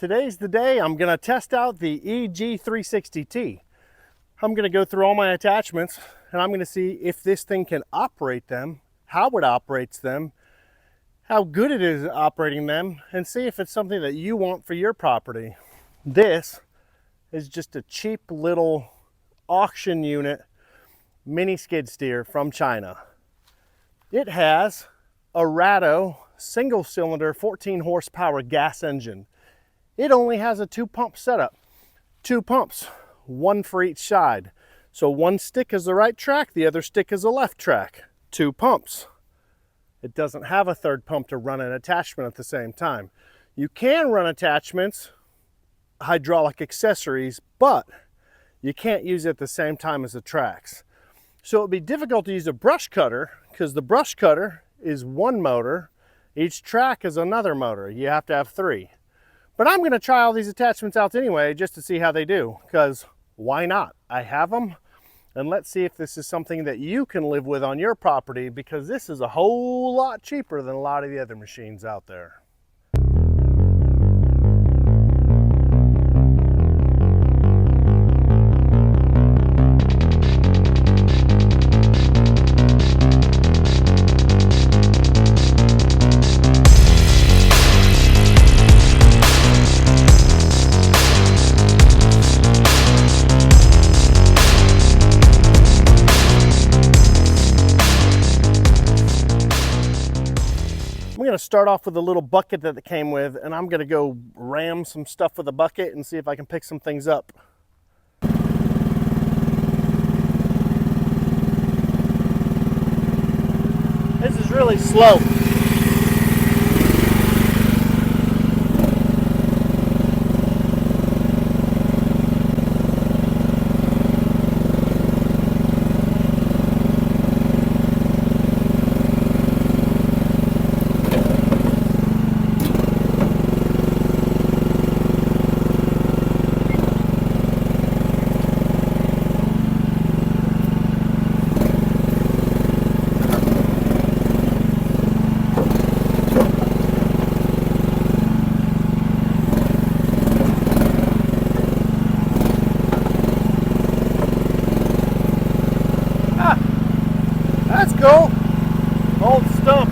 Today's the day I'm going to test out the EG360T. I'm going to go through all my attachments and I'm going to see if this thing can operate them, how it operates them, how good it is at operating them, and see if it's something that you want for your property. This is just a cheap little auction unit mini skid steer from China. It has a Ratto single cylinder 14 horsepower gas engine. It only has a 2-pump setup. 2 pumps, one for each side. So one stick is the right track, the other stick is the left track. 2 pumps. It doesn't have a third pump to run an attachment at the same time. You can run attachments, hydraulic accessories, but you can't use it at the same time as the tracks. So it would be difficult to use a brush cutter because the brush cutter is one motor. Each track is another motor. You have to have 3. But I'm going to try all these attachments out anyway just to see how they do, because why not? I have them, and let's see if this is something that you can live with on your property, because this is a whole lot cheaper than a lot of the other machines out there. I'm going to start off with a little bucket that it came with, and I'm going to go ram some stuff with a bucket and see if I can pick some things up. This is really slow. That's cool. Old stump.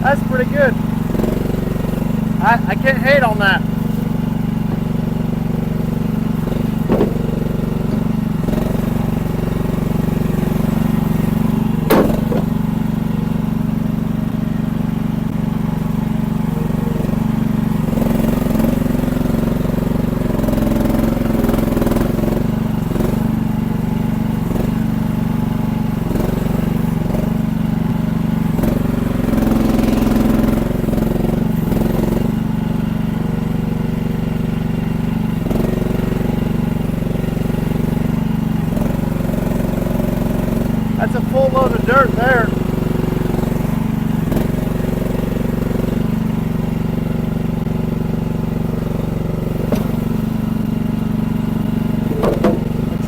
That's pretty good. I can't hate on that.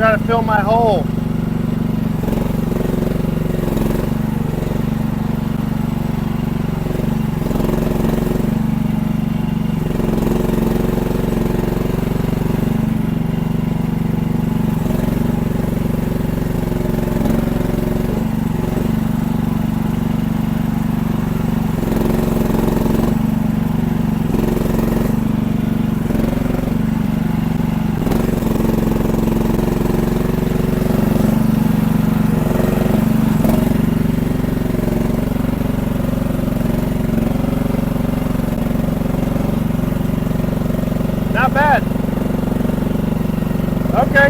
try to fill my hole. Not bad. Okay.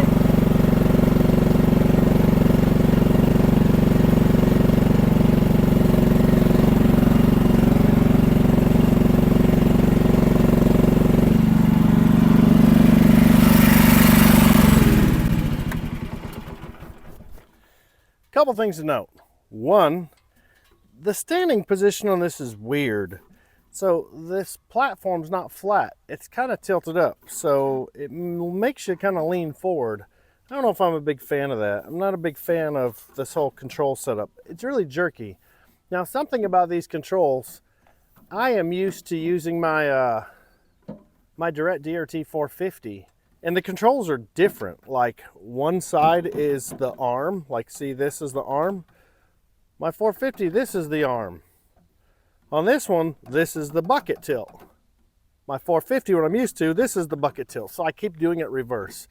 Couple things to note. One, the standing position on this is weird. So this platform's not flat, it's kind of tilted up, so it makes you kind of lean forward. I don't know if I'm a big fan of that. I'm not a big fan of this whole control setup. It's really jerky. Now, something about these controls, I am used to using my my Derette DRT 450, and the controls are different. Like, one side is the arm, like see, this is the arm. My 450, this is the arm. On this one, this is the bucket tilt. My 450, what I'm used to, this is the bucket tilt. So I keep doing it reverse.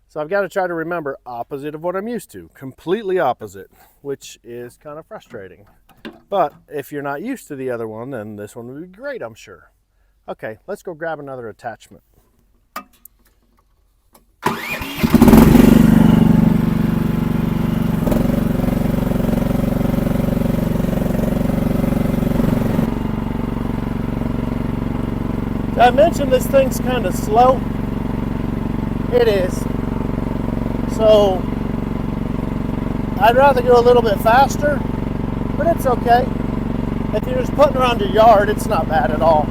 So I've got to try to remember opposite of what I'm used to, completely opposite, which is kind of frustrating. But if you're not used to the other one, then this one would be great, I'm sure. Okay, let's go grab another attachment. I mentioned this thing's kind of slow. It is. So I'd rather go a little bit faster, but it's okay. If you're just putting around your yard, it's not bad at all.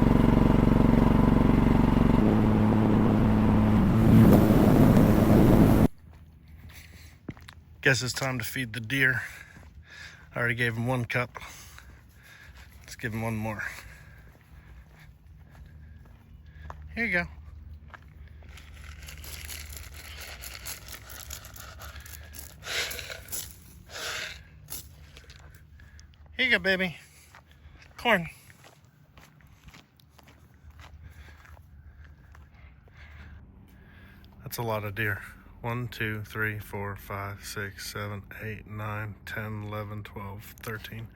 Guess it's time to feed the deer. I already gave him 1 cup. Let's give him 1 more. Here you go. Here you go, baby. Corn. That's a lot of deer. 1, 2, 3, 4, 5, 6, 7, 8, 9, 10, 11, 12, 13,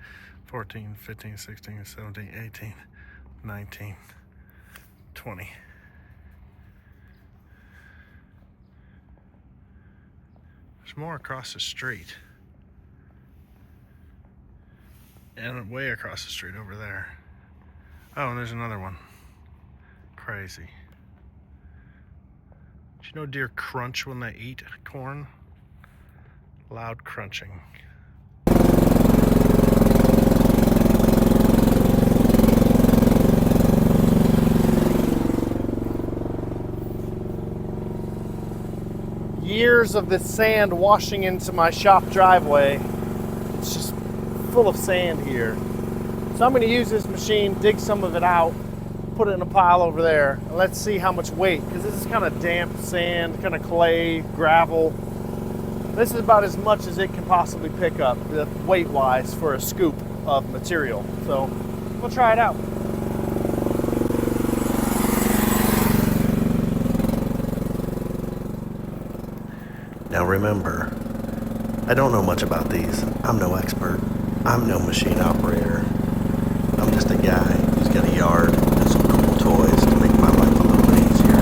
14, 15, 16, 17, 18, 19, 20. There's more across the street. And way across the street over there. Oh, and there's another one. Crazy. Do you know deer crunch when they eat corn? Loud crunching. Years of this sand washing into my shop driveway. It's just full of sand here. So I'm going to use this machine, dig some of it out, put it in a pile over there, and let's see how much weight, because this is kind of damp sand, kind of clay, gravel. This is about as much as it can possibly pick up weight-wise for a scoop of material. So we'll try it out. Now remember, I don't know much about these. I'm no expert. I'm no machine operator. I'm just a guy who's got a yard and some cool toys to make my life a little bit easier.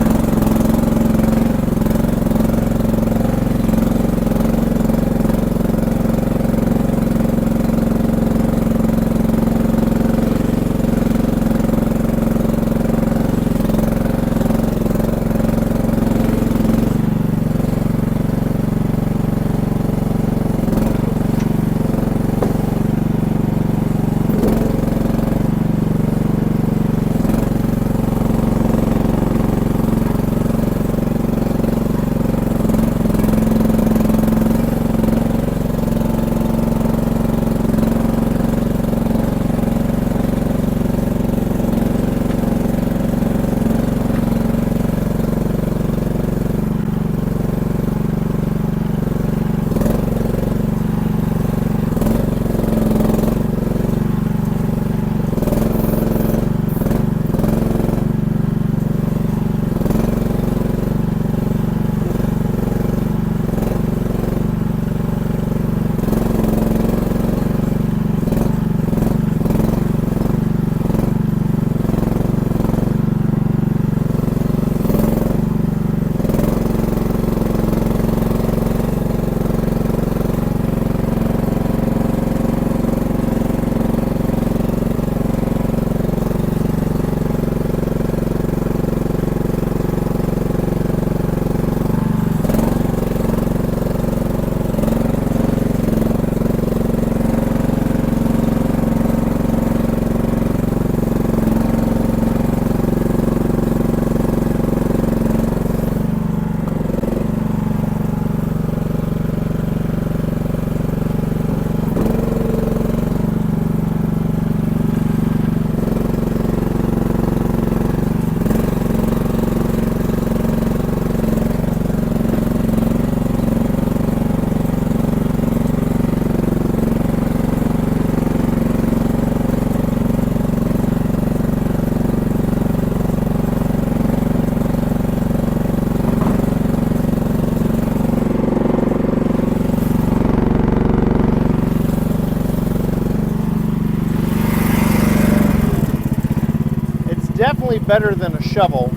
better than a shovel,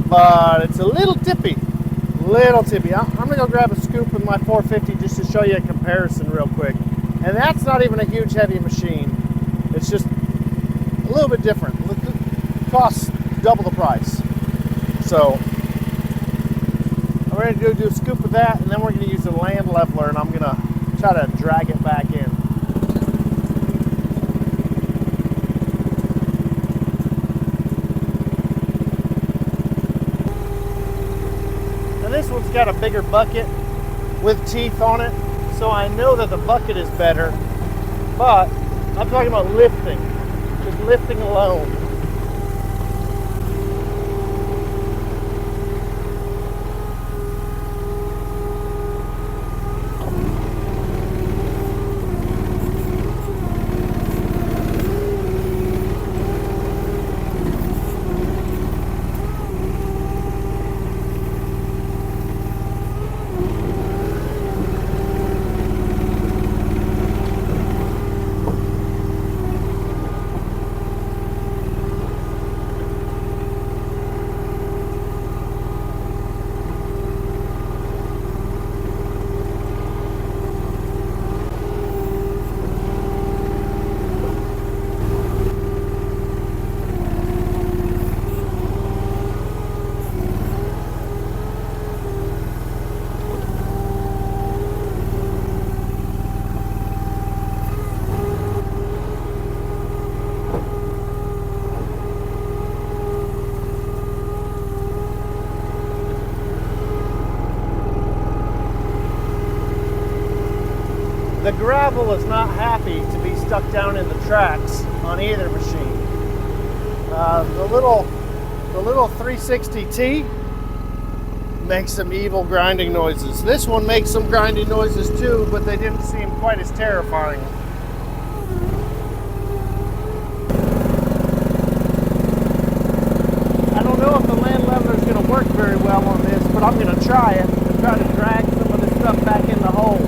but it's a little tippy. I'm gonna go grab a scoop with my 450 just to show you a comparison real quick. And that's not even a huge heavy machine. It's just a little bit different. It costs double the price. So I'm ready to do a scoop with that, and then we're gonna use the land leveler, and I'm gonna try to drag it back in. This one's got a bigger bucket with teeth on it, so I know that the bucket is better, but I'm talking about lifting, just lifting alone. The gravel is not happy to be stuck down in the tracks on either machine. The little 360T makes some evil grinding noises. This one makes some grinding noises too, but they didn't seem quite as terrifying. I don't know if the land leveler is going to work very well on this, but I'm going to try it and try to drag some of this stuff back in the hole.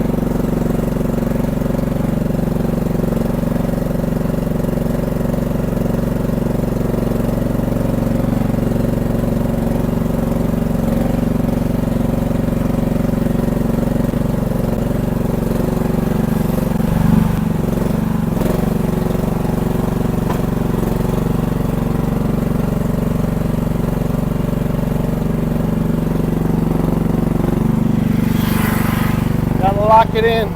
Lock it in.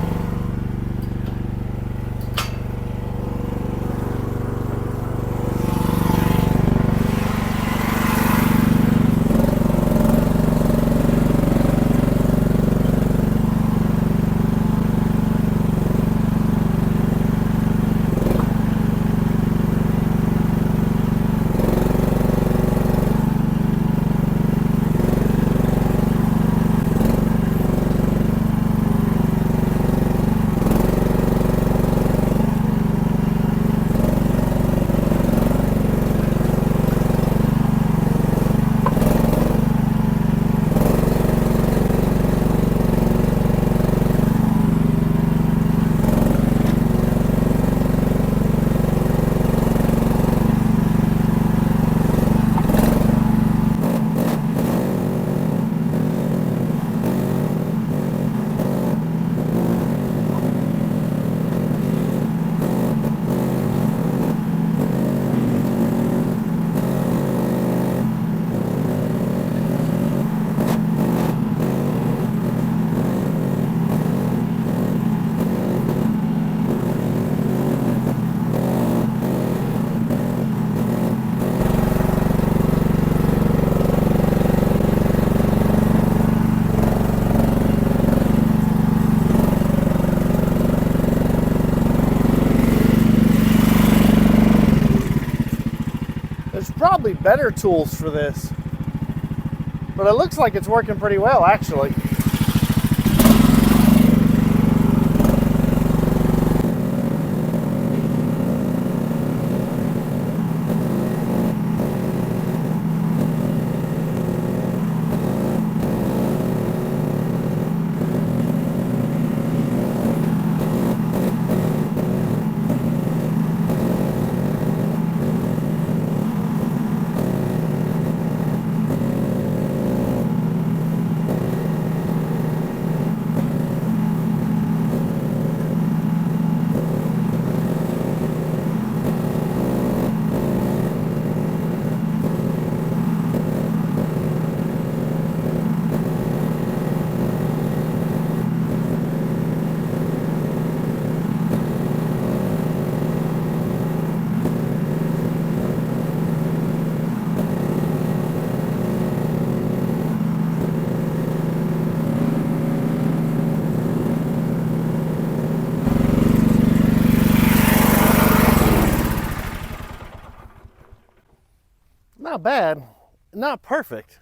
Probably better tools for this, but it looks like it's working pretty well actually. not bad, not perfect,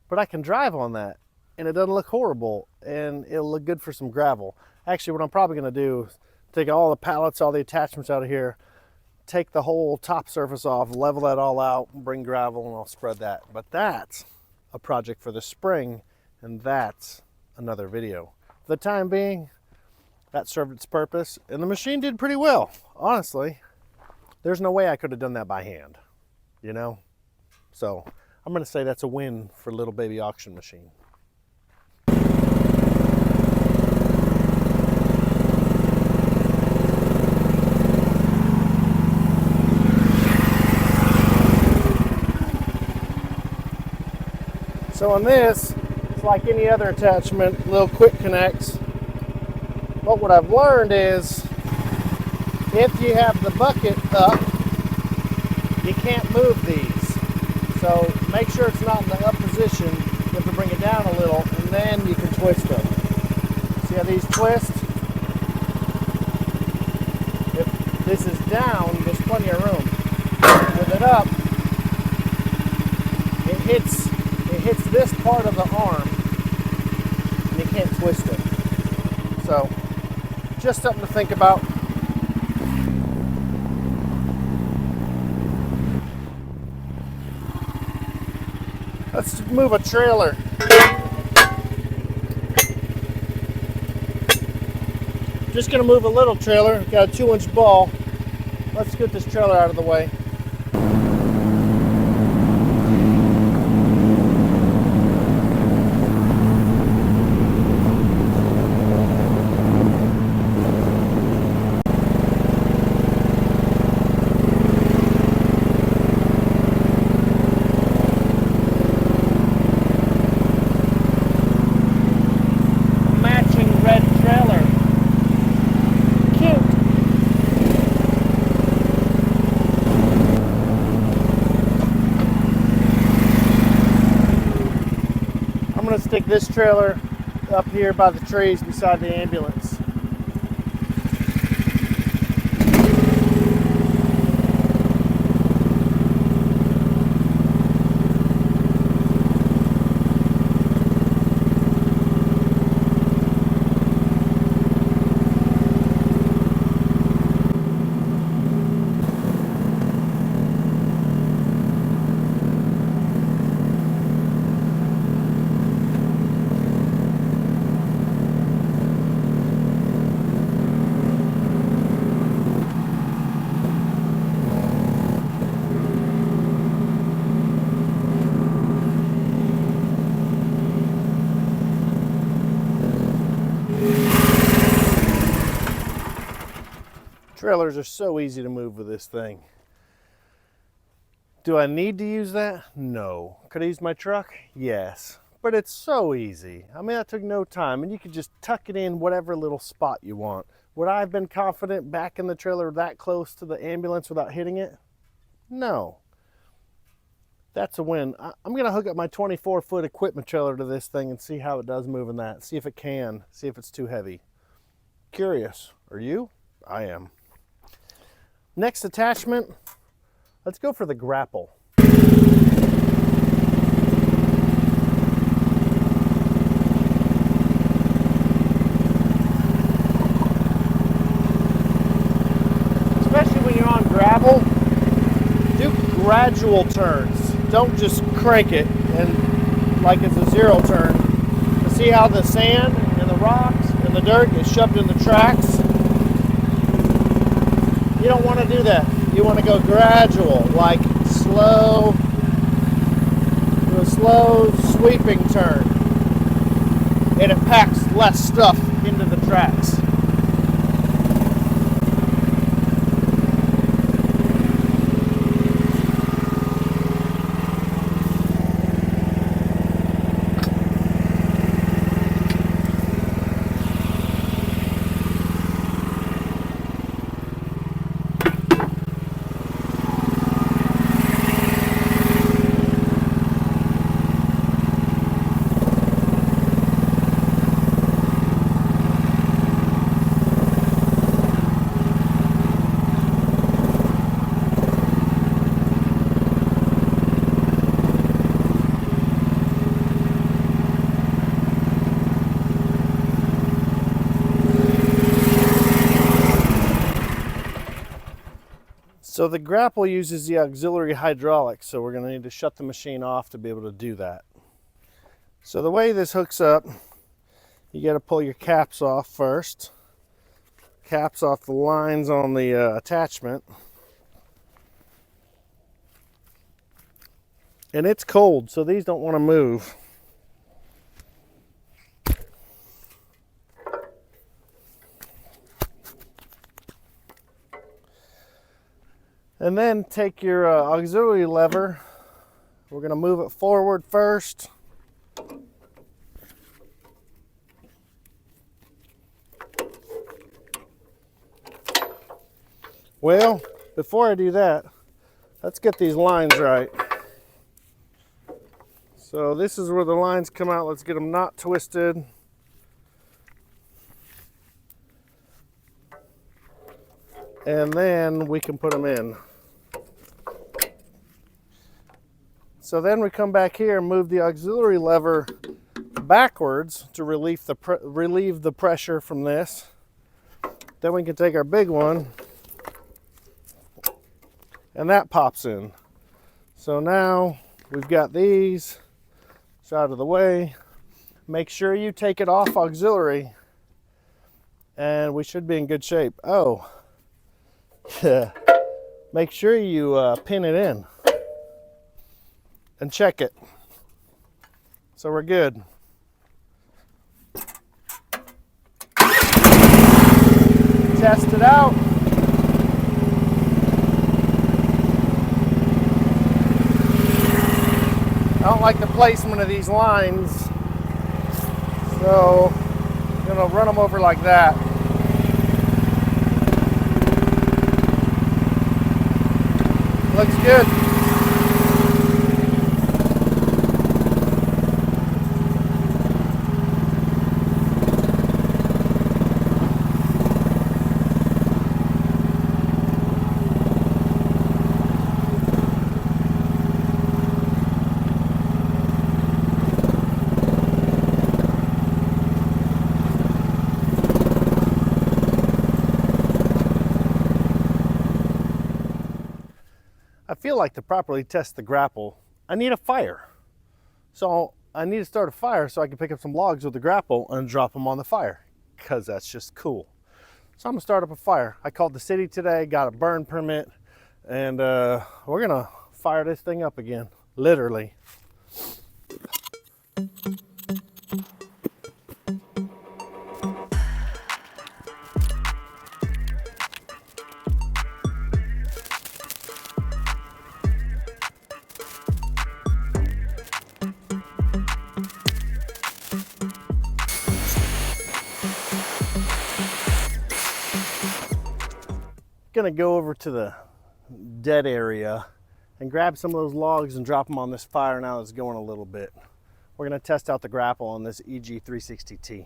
but I can drive on that and it doesn't look horrible and it'll look good for some gravel. Actually, what I'm probably gonna do is take all the pallets, all the attachments out of here, take the whole top surface off, level that all out, bring gravel, and I'll spread that. But that's a project for the spring, and that's another video. For the time being, that served its purpose, and the machine did pretty well. Honestly, there's no way I could have done that by hand, you know? So I'm gonna say that's a win for little baby auction machine. So on this, it's like any other attachment, little quick connects. But what I've learned is if you have the bucket up, you can't move these. So make sure it's not in the up position. You have to bring it down a little and then you can twist them. See how these twist? If this is down, there's plenty of room. With it up, it hits this part of the arm and you can't twist it. So just something to think about. Let's move a trailer. Just gonna move a little trailer, got a 2-inch ball. Let's get this trailer out of the way. I'm going to stick this trailer up here by the trees beside the ambulance. Trailers are so easy to move with this thing. Do I need to use that? No. Could I use my truck? Yes. But it's so easy. I mean, that took no time, and you could just tuck it in whatever little spot you want. Would I have been confident backing the trailer that close to the ambulance without hitting it? No. That's a win. I'm going to hook up my 24-foot equipment trailer to this thing and see how it does moving that. See if it can. See if it's too heavy. Curious. Are you? I am. Next attachment, let's go for the Grapple. Especially when you're on gravel, do gradual turns. Don't just crank it and like it's a zero turn. See how the sand and the rocks and the dirt is shoved in the tracks? You don't want to do that. You want to go gradual, like slow, do a slow sweeping turn. And it packs less stuff into the tracks. So the Grapple uses the auxiliary hydraulics, so we're going to need to shut the machine off to be able to do that. So the way this hooks up, you got to pull your caps off first. Caps off the lines on the attachment. And it's cold, so these don't want to move. And then take your auxiliary lever. We're going to move it forward first. Well, before I do that, let's get these lines right. So this is where the lines come out. Let's get them not twisted. And then we can put them in. So then we come back here and move the auxiliary lever backwards to relieve the pressure from this. Then we can take our big one and that pops in. So now we've got these out of the way. Make sure you take it off auxiliary and we should be in good shape. Oh, yeah. Make sure you pin it in and check it. So we're good. Test it out. I don't like the placement of these lines, so I'm gonna run them over like that. Looks good. I feel like to properly test the Grapple, I need a fire. So I need to start a fire so I can pick up some logs with the Grapple and drop them on the fire, because that's just cool. So I'm gonna start up a fire. I called the city today, got a burn permit, and we're gonna fire this thing up again, literally. Gonna go over to the dead area and grab some of those logs and drop them on this fire now it's going a little bit. We're gonna test out the Grapple on this EG360T.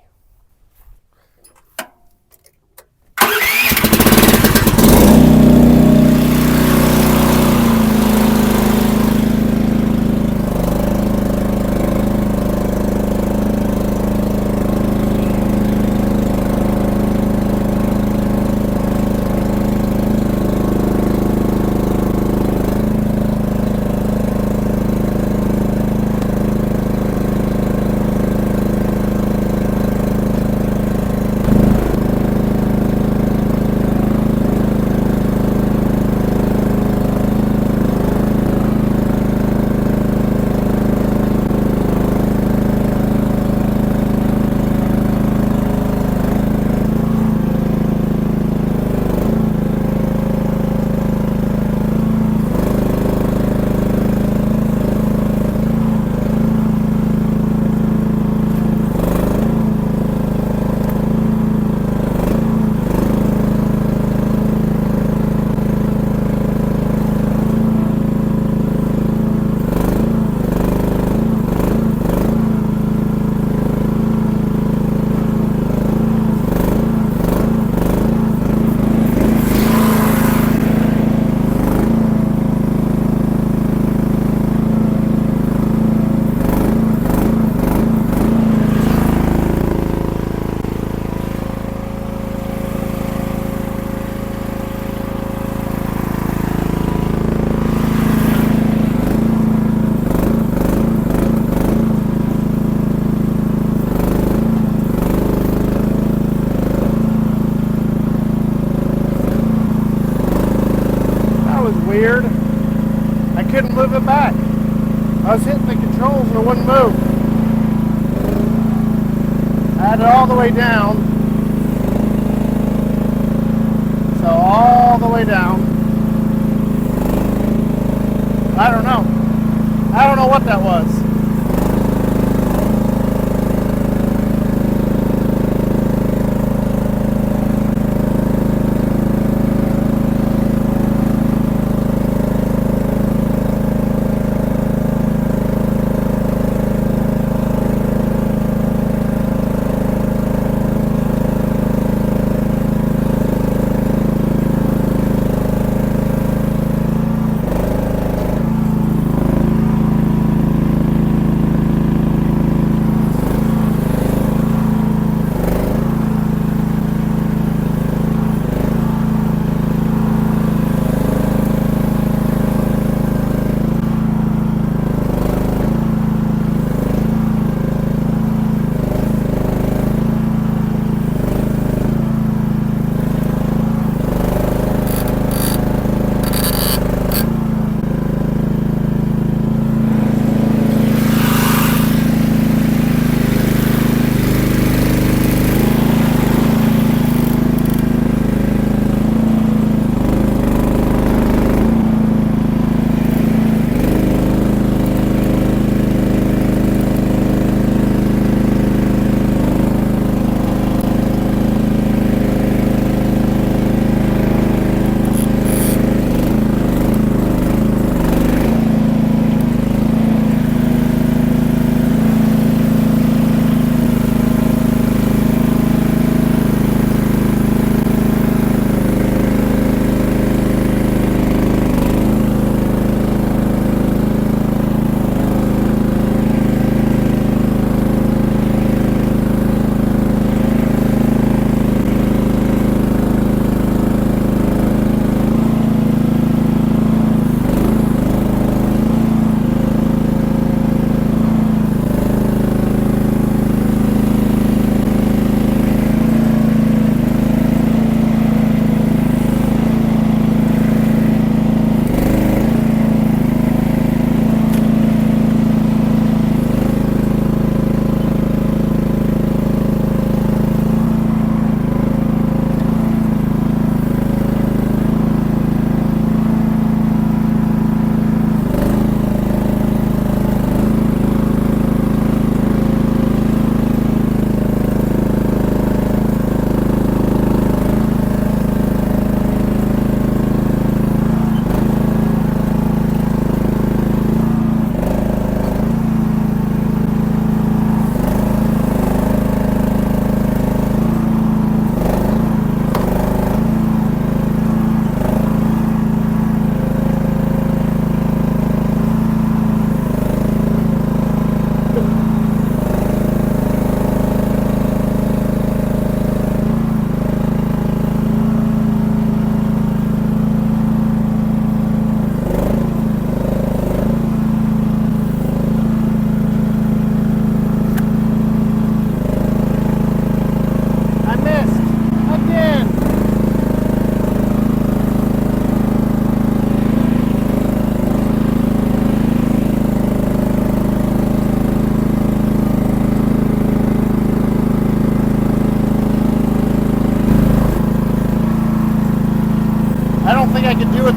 controls and it wouldn't move. I had it all the way down. So all the way down. I don't know. I don't know what that was.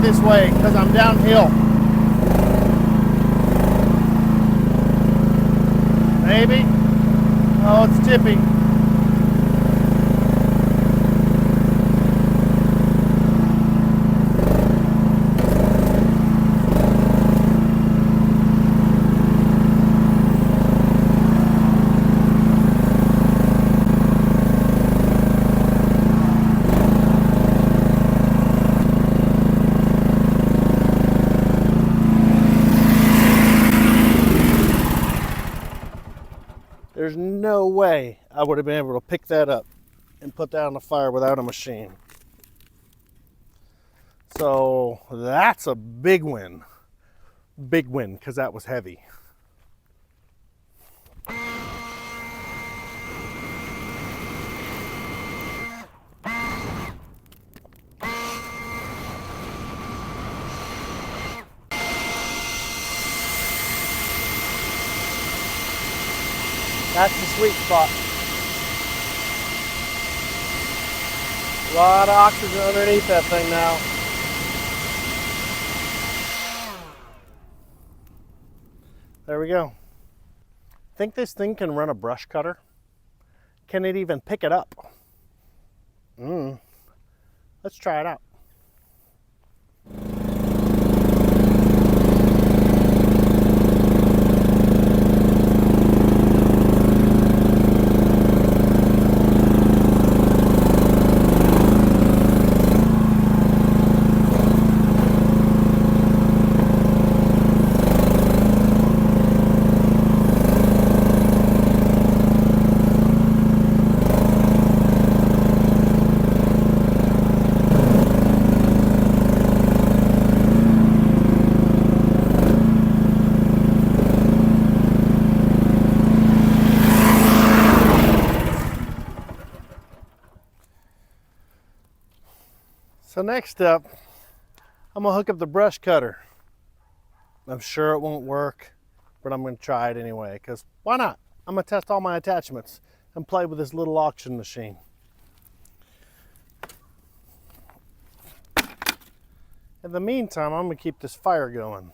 This way because I'm downhill. Maybe. Oh, it's tipping. There's no way I would have been able to pick that up and put that on the fire without a machine. So that's a big win. Big win, because that was heavy. That's the sweet spot. A lot of oxygen underneath that thing now. There we go. Think this thing can run a brush cutter? Can it even pick it up? Let's try it out. So next up, I'm gonna hook up the brush cutter. I'm sure it won't work, but I'm gonna try it anyway, because why not? I'm gonna test all my attachments and play with this little auction machine. In the meantime, I'm gonna keep this fire going.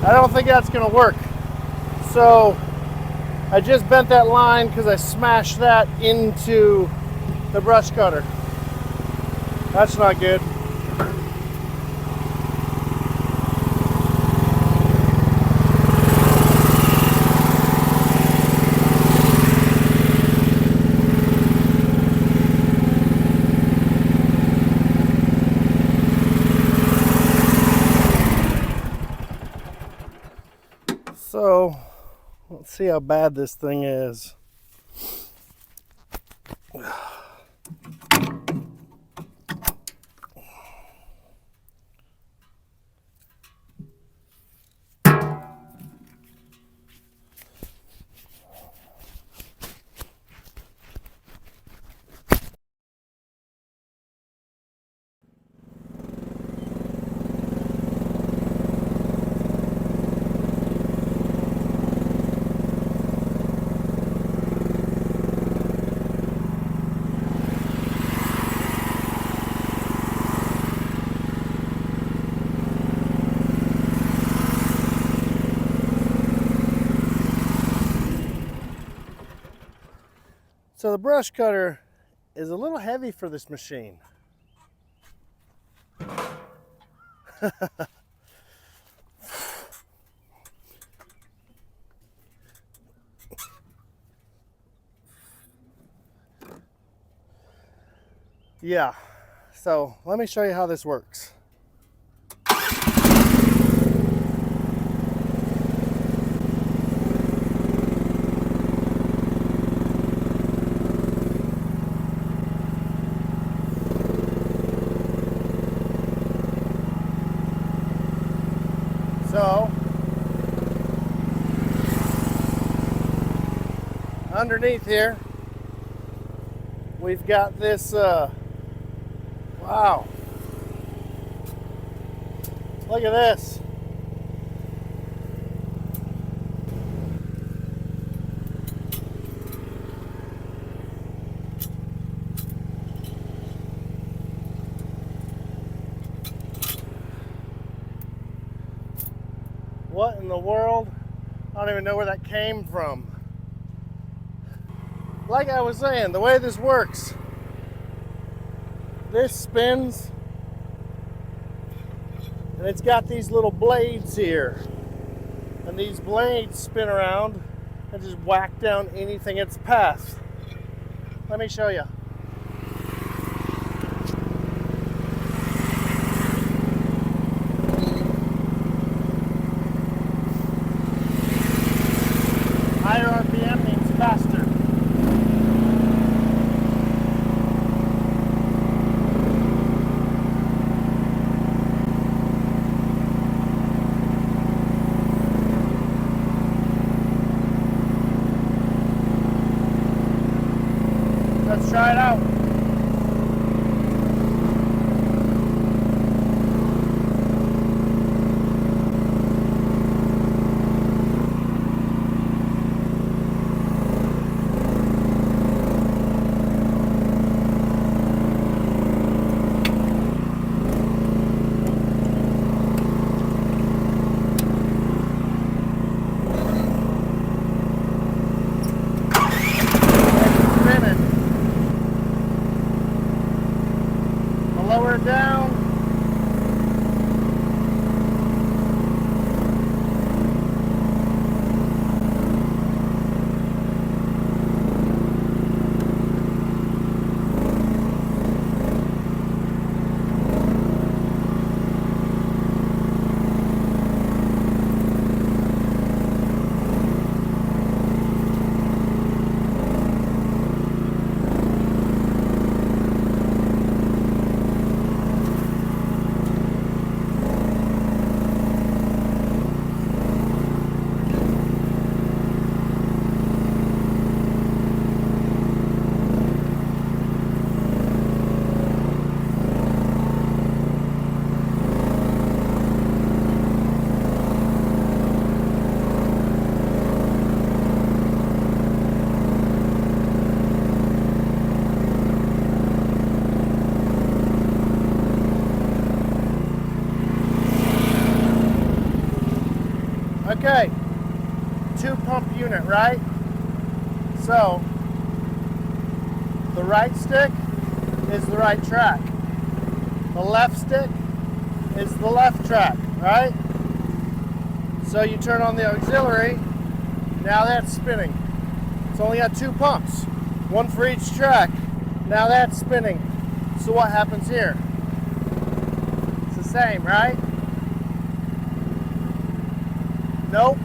I don't think that's gonna work. So I just bent that line because I smashed that into the brush cutter. That's not good. see how bad this thing is. So the brush cutter is a little heavy for this machine. Yeah, so let me show you how this works. So, underneath here, we've got this, wow, look at this. What in the world? I don't even know where that came from. Like I was saying, the way this works, this spins and it's got these little blades here, and these blades spin around and just whack down anything it's past. Let me show you. Higher RPM means faster. Let's try it out. Lower it down. Okay, 2-pump unit, right? So, the right stick is the right track. The left stick is the left track, right? So you turn on the auxiliary, now that's spinning. It's only got 2 pumps, one for each track. Now that's spinning. So what happens here? It's the same, right? Nope.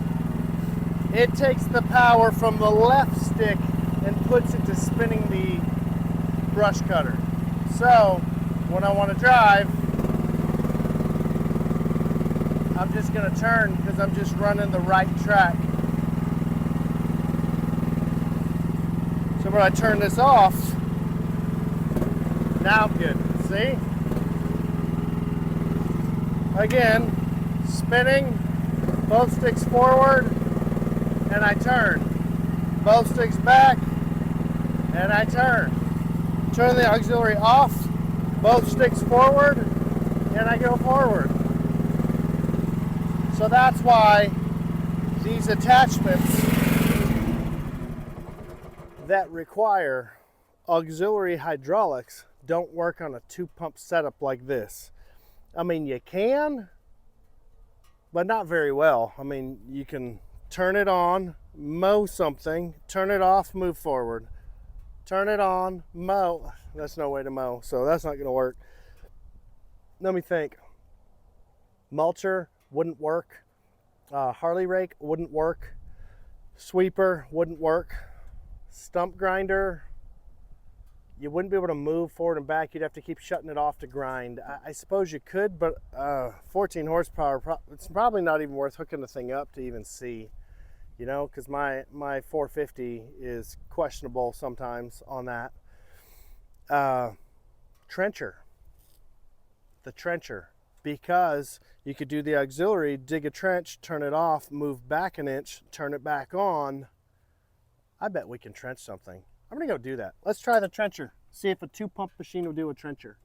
it takes the power from the left stick and puts it to spinning the brush cutter. So when I want to drive, I'm just going to turn because I'm just running the right track. So when I turn this off, now I'm good. See? Again, spinning, both sticks forward, and I turn. Both sticks back, and I turn. Turn the auxiliary off, both sticks forward, and I go forward. So that's why these attachments that require auxiliary hydraulics don't work on a 2-pump setup like this. I mean, you can, but not very well. I mean, you can turn it on, mow something, turn it off, move forward. Turn it on, mow. That's no way to mow, so that's not gonna work. Let me think. Mulcher wouldn't work. Harley rake wouldn't work. Sweeper wouldn't work. Stump grinder, you wouldn't be able to move forward and back. You'd have to keep shutting it off to grind. I suppose you could, but 14 horsepower, it's probably not even worth hooking the thing up to even see, you know, because my 450 is questionable sometimes on that. Trencher, the trencher, because you could do the auxiliary, dig a trench, turn it off, move back an inch, turn it back on. I bet we can trench something. I'm gonna go do that. Let's try the trencher. See if a 2-pump machine will do a trencher.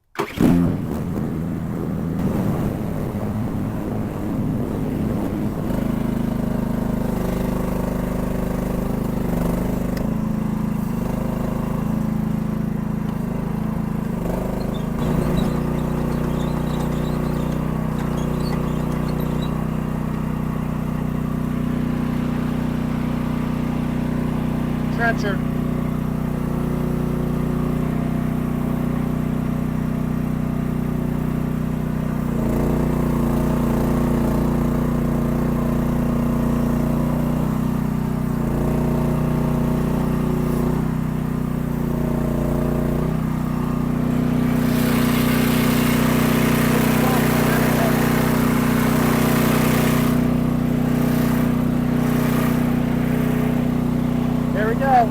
Trencher. There we go.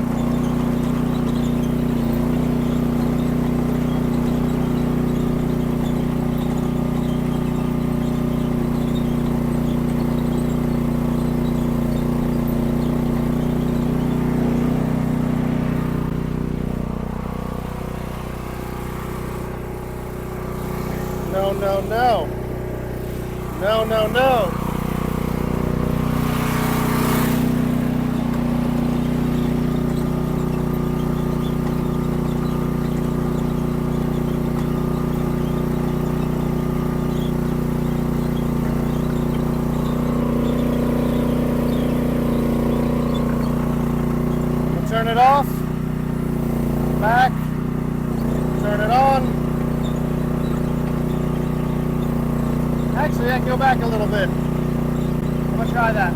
No, no, no. No, no, no. Turn it off, back, turn it on. Actually, I can go back a little bit. I'm gonna try that.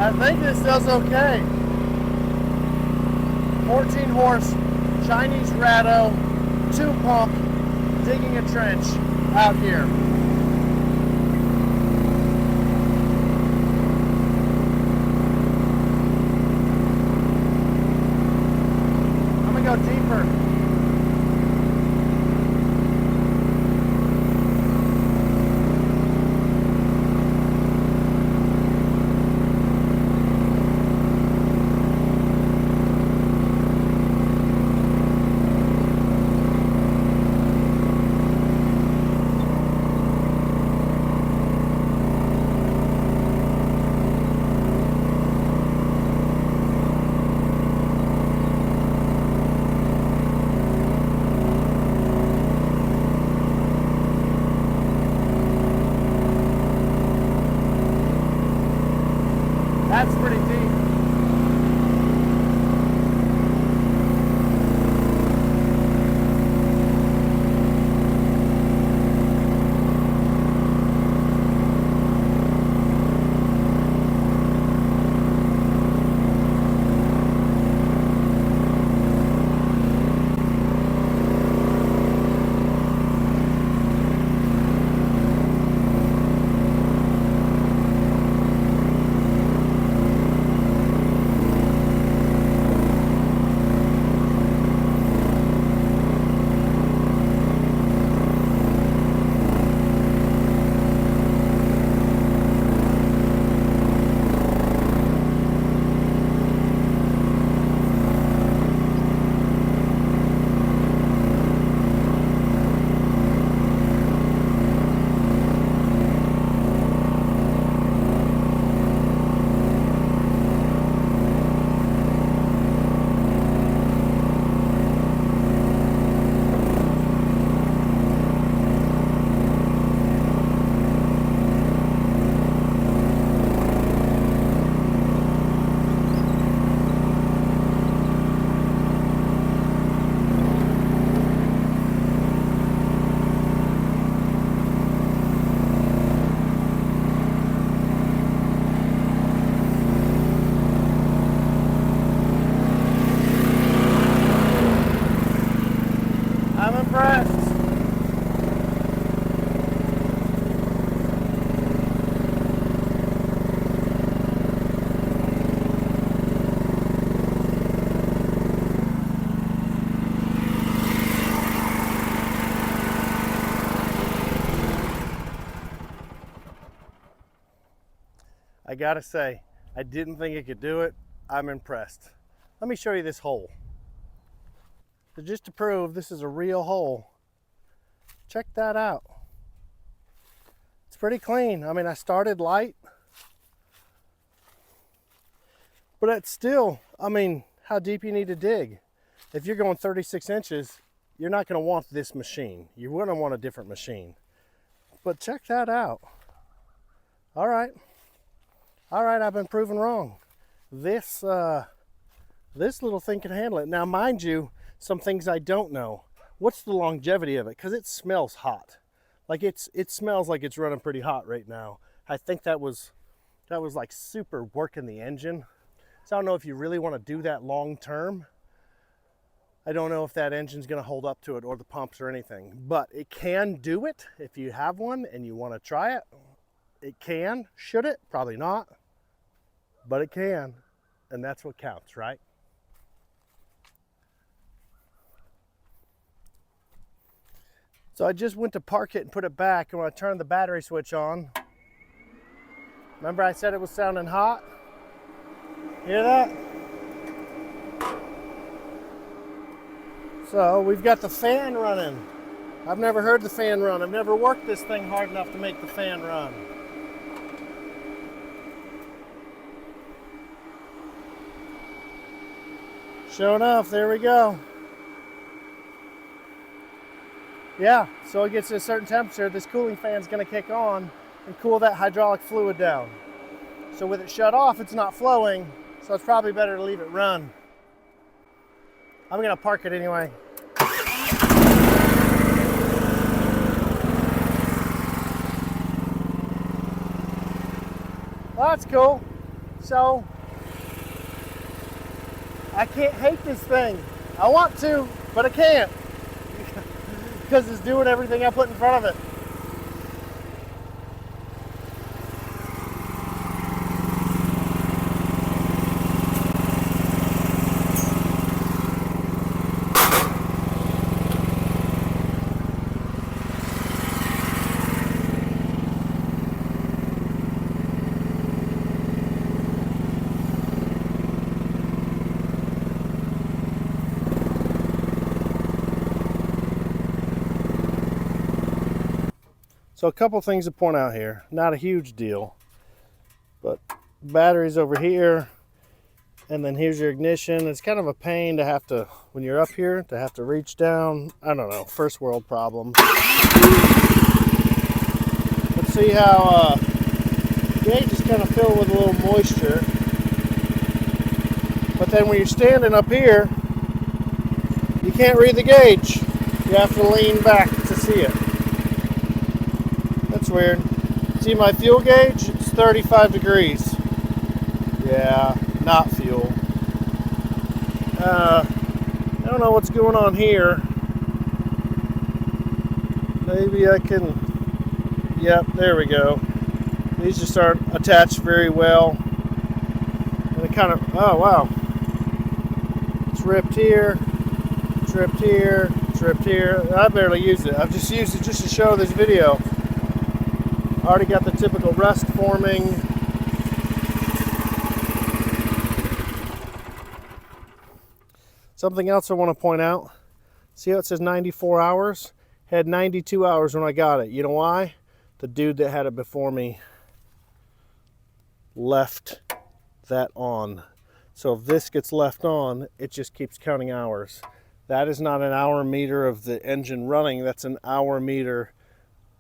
I think this does okay. 14 horse, Chinese Ratto, 2-pump, digging a trench out here. go deeper. That's pretty deep. I'm impressed. I gotta say, I didn't think it could do it. I'm impressed. Let me show you this hole. So just to prove this is a real hole, check that out. It's pretty clean. I mean, I started light, but it's still, I mean, how deep you need to dig. If you're going 36 inches, you're not gonna want this machine. You're gonna want a different machine. But check that out. All right, I've been proven wrong. This little thing can handle it. Now, mind you, some things I don't know. What's the longevity of it? Because it smells hot. Like it smells like it's running pretty hot right now. I think that was like super working the engine. So I don't know if you really want to do that long term. I don't know if that engine's going to hold up to it or the pumps or anything, but it can do it. If you have one and you want to try it, it can. Should it? Probably not, but it can. And that's what counts, right? So I just went to park it and put it back, and when I turned the battery switch on, remember I said it was sounding hot? Hear that? So we've got the fan running. I've never heard the fan run. I've never worked this thing hard enough to make the fan run. Sure enough, there we go. Yeah, so it gets to a certain temperature, this cooling fan is going to kick on and cool that hydraulic fluid down. So with it shut off, it's not flowing, so it's probably better to leave it run. I'm going to park it anyway. Well, that's cool. So I can't hate this thing. I want to, but I can't. Because it's doing everything I put in front of it. So a couple things to point out here. Not a huge deal, but batteries over here, and then here's your ignition. It's kind of a pain to have to, when you're up here, to have to reach down. I don't know, first world problem. Let's see how gauge is kind of filled with a little moisture. But then when you're standing up here, you can't read the gauge. You have to lean back to see it. That's weird. See my fuel gauge? It's 35 degrees. Yeah, not fuel. I don't know what's going on here. Maybe I can... Yep, there we go. These just aren't attached very well. And it kind of... Oh, wow. It's ripped here. It's ripped here. It's ripped here. I barely used it. I've just used it just to show this video. I already got the typical rust forming. Something else I want to point out. See how it says 94 hours? Had 92 hours when I got it. You know why? The dude that had it before me left that on. So if this gets left on, it just keeps counting hours. That is not an hour meter of the engine running. That's an hour meter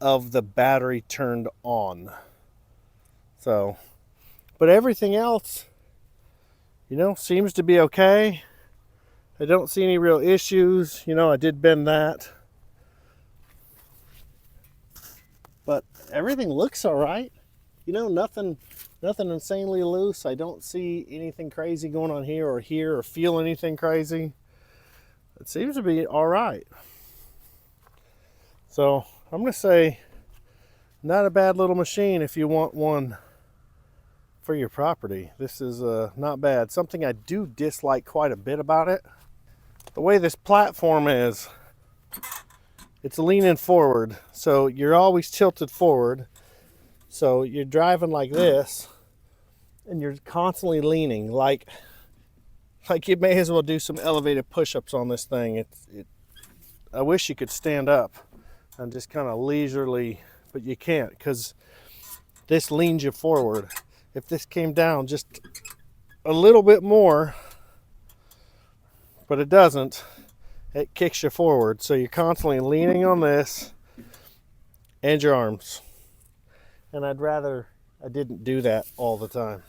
of the battery turned on. So, but everything else, you know, seems to be okay. I don't see any real issues. You know, I did bend that. But everything looks all right. You know, nothing insanely loose. I don't see anything crazy going on here or feel anything crazy. It seems to be all right. So I'm going to say not a bad little machine if you want one for your property. This is not bad. Something I do dislike quite a bit about it. The way this platform is, it's leaning forward. So you're always tilted forward. So you're driving like this and you're constantly leaning like you may as well do some elevated push-ups on this thing. I wish you could stand up and just kind of leisurely, but you can't because this leans you forward. If this came down just a little bit more, but it doesn't, it kicks you forward. So you're constantly leaning on this and your arms. And I'd rather I didn't do that all the time.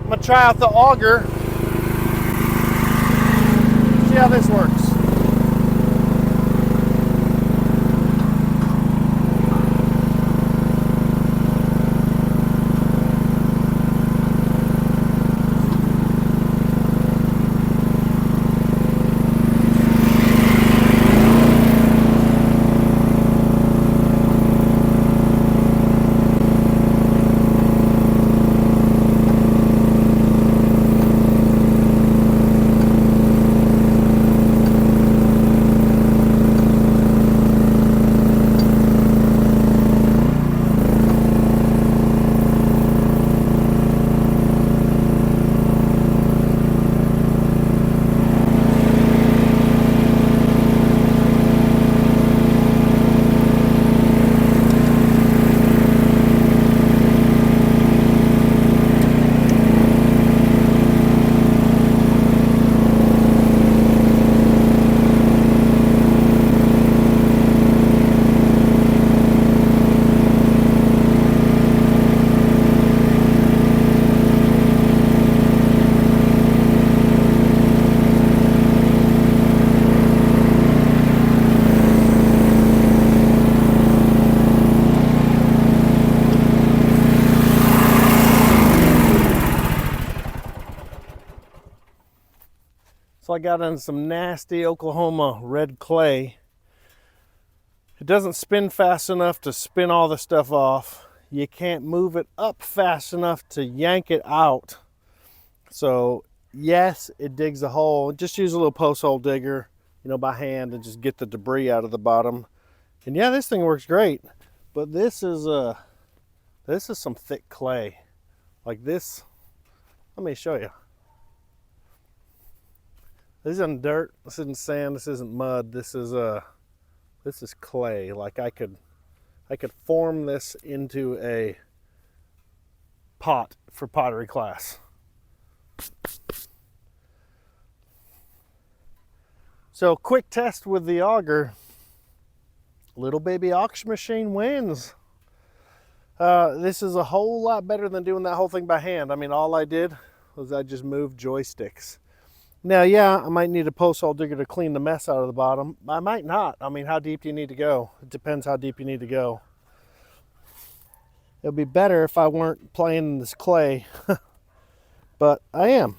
I'm gonna try out the auger. See how this works. So I got in some nasty Oklahoma red clay. It doesn't spin fast enough to spin all the stuff off. You can't move it up fast enough to yank it out. So yes, it digs a hole. Just use a little post hole digger, you know, by hand and just get the debris out of the bottom. And yeah, this thing works great. But this is some thick clay. Like this, let me show you. This isn't dirt, this isn't sand, this isn't mud, this is clay. Like I could form this into a pot for pottery class. So quick test with the auger. Little baby Auger machine wins. This is a whole lot better than doing that whole thing by hand. I mean, all I did was I just moved joysticks. Now, yeah, I might need a post hole digger to clean the mess out of the bottom. I might not. I mean, how deep do you need to go? It depends how deep you need to go. It would be better if I weren't playing in this clay, but I am.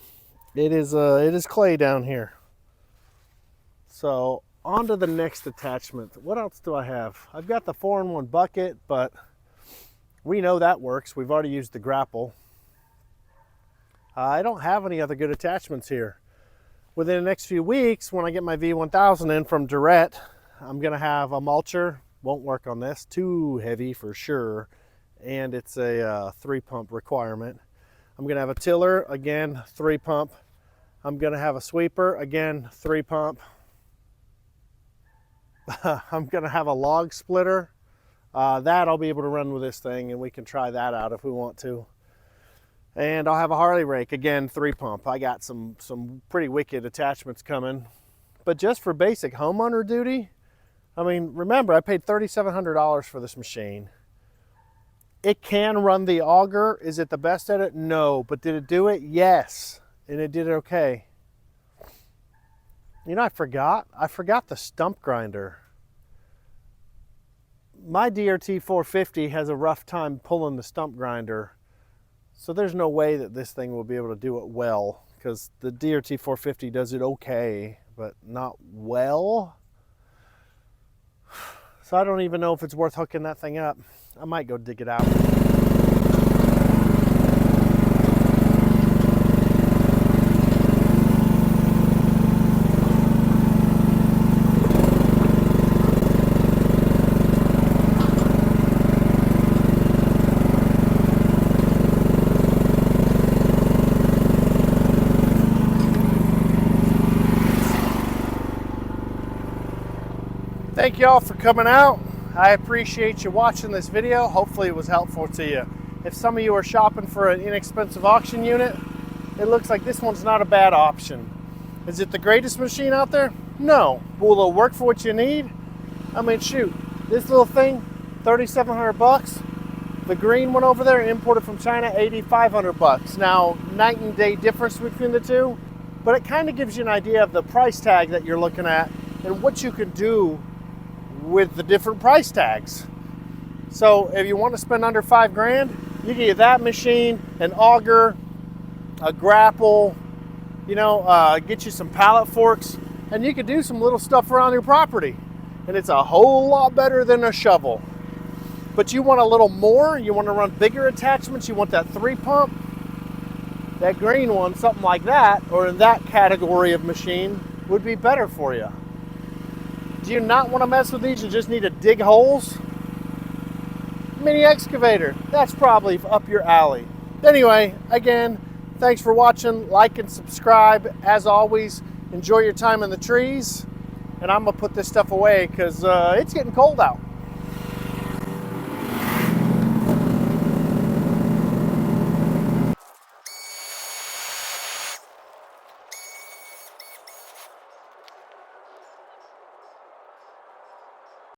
It is clay down here. So on to the next attachment. What else do I have? I've got the 4-in-1 bucket, but we know that works. We've already used the Grapple. I don't have any other good attachments here. Within the next few weeks, when I get my V1000 in from Derette, I'm gonna have a mulcher. Won't work on this, too heavy for sure. And it's a 3-pump requirement. I'm gonna have a tiller, again, 3-pump. I'm gonna have a sweeper, again, 3-pump. I'm gonna have a log splitter. That I'll be able to run with this thing, and we can try that out if we want to. And I'll have a Harley rake, again, 3-pump. I got some pretty wicked attachments coming. But just for basic homeowner duty, I mean, remember, I paid $3,700 for this machine. It can run the auger. Is it the best at it? No. But did it do it? Yes. And it did it okay. You know, I forgot the stump grinder. My DRT 450 has a rough time pulling the stump grinder. So there's no way that this thing will be able to do it well, because the DRT 450 does it okay, but not well. So I don't even know if it's worth hooking that thing up. I might go dig it out. Thank you all for coming out. I appreciate you watching this video. Hopefully it was helpful to you. If some of you are shopping for an inexpensive auction unit, it looks like this one's not a bad option. Is it the greatest machine out there? No. Will it work for what you need? I mean, shoot, this little thing, 3,700 bucks. The green one over there, imported from China, 8,500 bucks. Now, night and day difference between the two, but it kind of gives you an idea of the price tag that you're looking at and what you can do with the different price tags. So if you want to spend under $5,000, you can get that machine, an auger, a grapple, you know, get you some pallet forks, and you can do some little stuff around your property. And it's a whole lot better than a shovel. But you want a little more, you want to run bigger attachments, you want that 3-pump, that green one, something like that, or in that category of machine would be better for you. Do you not want to mess with these? You just need to dig holes? Mini excavator, that's probably up your alley. Anyway, again, thanks for watching. Like and subscribe. As always, enjoy your time in the trees. And I'm going to put this stuff away because it's getting cold out.